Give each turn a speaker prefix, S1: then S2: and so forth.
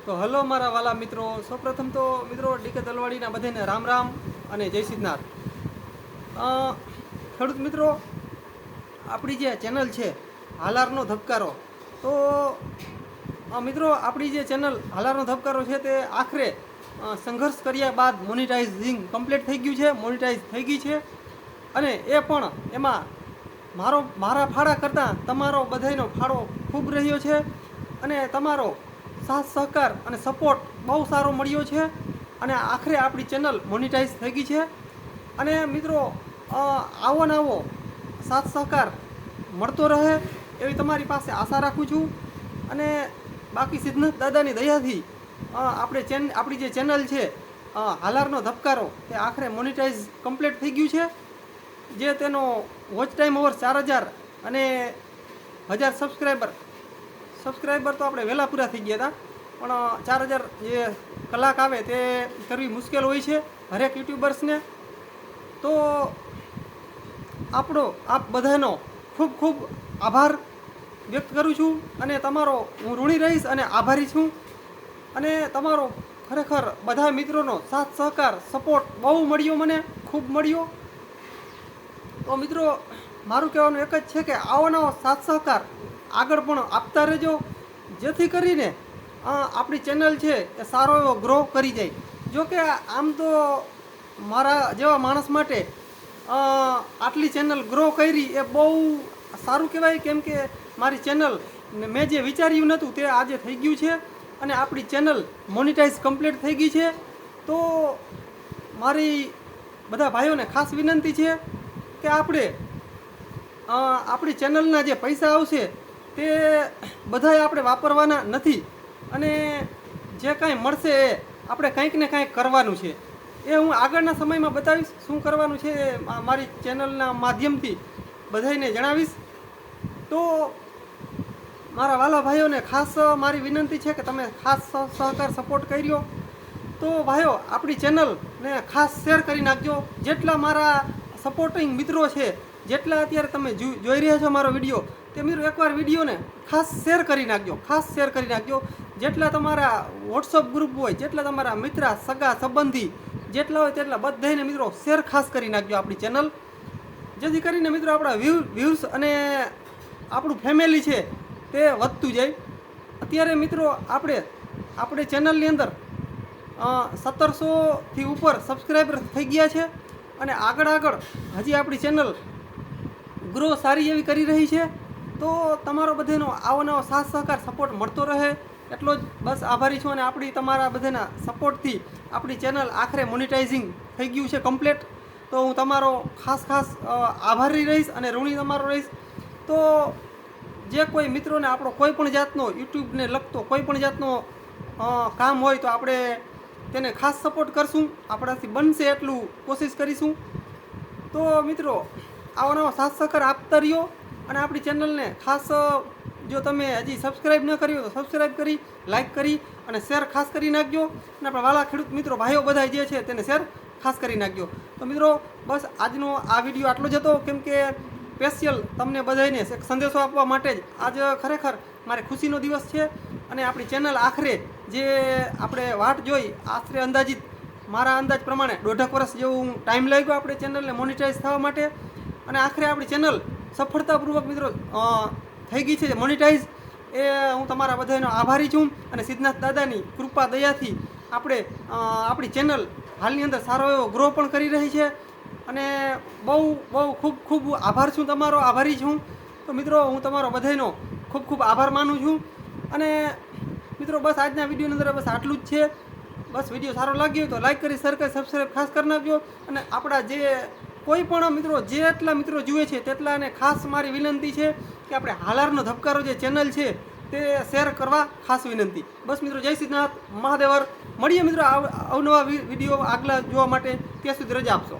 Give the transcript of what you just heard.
S1: તો હલો મારા વાલા મિત્રો, સૌપ્રથમ તો મિત્રો ડીકે તલવાડીના બધાને રામ રામ અને જય સિદ્ધનાથ. ખેડૂત મિત્રો, આપણી જે ચેનલ છે હાલારનો ધબકારો, તો મિત્રો આપણી જે ચેનલ હાલારનો ધબકારો છે તે આખરે સંઘર્ષ કર્યા બાદ મોનિટાઇઝિંગ કમ્પ્લીટ થઈ ગયું છે, મોનિટાઇઝ થઈ ગઈ છે. અને એ પણ એમાં મારા ફાળા કરતાં તમારો બધાનો ફાળો ખૂબ રહ્યો છે અને તમારો સાથ સહકાર અને સપોર્ટ બહુ સારો મળ્યો છે અને આખરે આપણી ચેનલ મોનિટાઇઝ થઈ ગઈ છે. અને મિત્રો આવો ને આવો સાથ સહકાર મળતો રહે એવી તમારી પાસે આશા રાખું છું. અને બાકી સિદ્ધનાથ દાદાની દયાથી આપણી જે ચેનલ છે હાલારનો ધબકારો તે આખરે મોનિટાઇઝ કમ્પ્લીટ થઈ ગયું છે. જે તેનો વોચ ટાઈમ ઓવર 4000 અને 1000 સબસ્ક્રાઈબર તો આપણે વહેલા પૂરા થઈ ગયા હતા, પણ 4000 જે કલાક આવે તે કરવી મુશ્કેલ હોય છે હરેક યુટ્યુબર્સને. તો આપ બધાનો ખૂબ ખૂબ આભાર વ્યક્ત કરું છું અને તમારો હું ઋણી રહીશ અને આભારી છું. અને તમારો ખરેખર બધા મિત્રોનો સાથ સહકાર સપોર્ટ બહુ મળ્યો, મને ખૂબ મળ્યો. તો મિત્રો મારું કહેવાનું એક જ છે કે આવો નવો સાથ સહકાર આગળ પણ આપતા રહેજો, જેથી કરીને આપણી ચેનલ છે એ સારો એવો ગ્રો કરી જાય. જો કે આમ તો મારા જેવા માણસ માટે આટલી ચેનલ ગ્રો કરી એ બહુ સારું કહેવાય, કેમ કે મારી ચેનલ મેં જે વિચાર્યું નહોતું તે આજે થઈ ગયું છે અને આપણી ચેનલ મોનિટાઇઝ કમ્પ્લીટ થઈ ગઈ છે. તો મારી બધા ભાઈઓને ખાસ વિનંતી છે કે આપણી ચેનલના જે પૈસા આવશે તે બધાય આપણે વાપરવાના નથી અને જે કાંઈ મળશે એ આપણે કંઈક ને કંઈક કરવાનું છે. એ હું આગળના સમયમાં બતાવીશ શું કરવાનું છે, મારી ચેનલના માધ્યમથી બધાને જણાવીશ. તો મારા વાલા ભાઈઓને ખાસ મારી વિનંતી છે કે તમે ખાસ સહકાર સપોર્ટ કર્યો તો ભાઈઓ આપણી ચેનલને ખાસ શેર કરી નાખજો. જેટલા મારા સપોર્ટિંગ મિત્રો છે, જેટલા અત્યારે તમે જોઈ રહ્યા છો મારો વિડીયો, તે મિત્રો એકવાર વિડીયોને ખાસ શેર કરી નાખજો. જેટલા તમારા વોટ્સઅપ ગ્રુપ હોય, જેટલા તમારા મિત્ર સગા સંબંધી જેટલા હોય તેટલા બધાને મિત્રો શેર ખાસ કરી નાખજો આપણી ચેનલ, જેથી કરીને મિત્રો આપણા વ્યૂઝ અને આપણું ફેમિલી છે તે વધતું જાય. અત્યારે મિત્રો આપણે ચેનલની અંદર 1700થી ઉપર સબસ્ક્રાઈબર થઈ ગયા છે અને આગળ હજી આપણી ચેનલ ગ્રો સારી એવી કરી રહી છે. તો તમારો બધાનો આવો નવો સાથ સહકાર સપોર્ટ મળતો રહે એટલો જ બસ આભારી છું. અને તમારા બધાના સપોર્ટથી આપણી ચેનલ આખરે મોનિટાઇઝિંગ થઈ ગયું છે કમ્પ્લીટ. તો હું તમારો ખાસ આભારી રહીશ અને ઋણી તમારો રહીશ. તો જે કોઈ મિત્રોને આપણો કોઈ પણ જાતનો યુટ્યુબને લગતો કોઈ પણ જાતનો કામ હોય તો આપણે તેને ખાસ સપોર્ટ કરશું, આપણાથી બનશે એટલું કોશિશ કરીશું. તો મિત્રો આવો નવો સાથ સહકાર આપતા રહ્યો અને આપણી ચેનલને ખાસ જો તમે હજી સબસ્ક્રાઈબ ન કર્યું તો સબસ્ક્રાઈબ કરી, લાઈક કરી અને શેર ખાસ કરી નાખજો. અને આપણા વાલા ખેડૂત મિત્રો ભાઈઓ બધા જે છે તેને શેર ખાસ કરી નાખજો. તો મિત્રો બસ આજનો આ વિડીયો આટલો જ હતો, કેમ કે સ્પેશિયલ તમને બધાને એક સંદેશો આપવા માટે જ આજ ખરેખર મારે ખુશીનો દિવસ છે. અને આપણી ચેનલ આખરે જે આપણે વાટ જોઈ, આશરે અંદાજિત મારા અંદાજ પ્રમાણે 1.5 વર્ષ જેવું ટાઈમ લાગ્યો આપણે ચેનલને મોનિટાઇઝ થવા માટે. અને આખરે આપણી ચેનલ સફળતાપૂર્વક મિત્રો થઈ ગઈ છે મોનિટાઇઝ. એ હું તમારા બધાનો આભારી છું. અને સિદ્ધનાથ દાદાની કૃપા દયાથી આપણી ચેનલ હાલની અંદર સારો એવો ગ્રો પણ કરી રહી છે અને બહુ ખૂબ આભાર છું, તમારો આભારી છું. તો મિત્રો હું તમારો બધાનો ખૂબ આભાર માનું છું. અને મિત્રો બસ આજના વિડીયોની અંદર બસ આટલું જ છે. બસ વિડીયો સારો લાગ્યો તો લાઈક કરી, શેર કરી, સબસ્ક્રાઈબ ખાસ કરી નાખજો. અને આપણા જે કોઈ પણ મિત્રો જેટલા મિત્રો જુએ છે તેટલાને ખાસ મારી વિનંતી છે કે આપણે હાલારનો ધબકારો જે ચેનલ છે તે શેર કરવા ખાસ વિનંતી. બસ મિત્રો જય સિદ્ધનાથ મહાદેવર. મળીએ મિત્રો અવનવા વિડીયો આગલા જોવા માટે. ત્યાં સુધી રજા આપશો.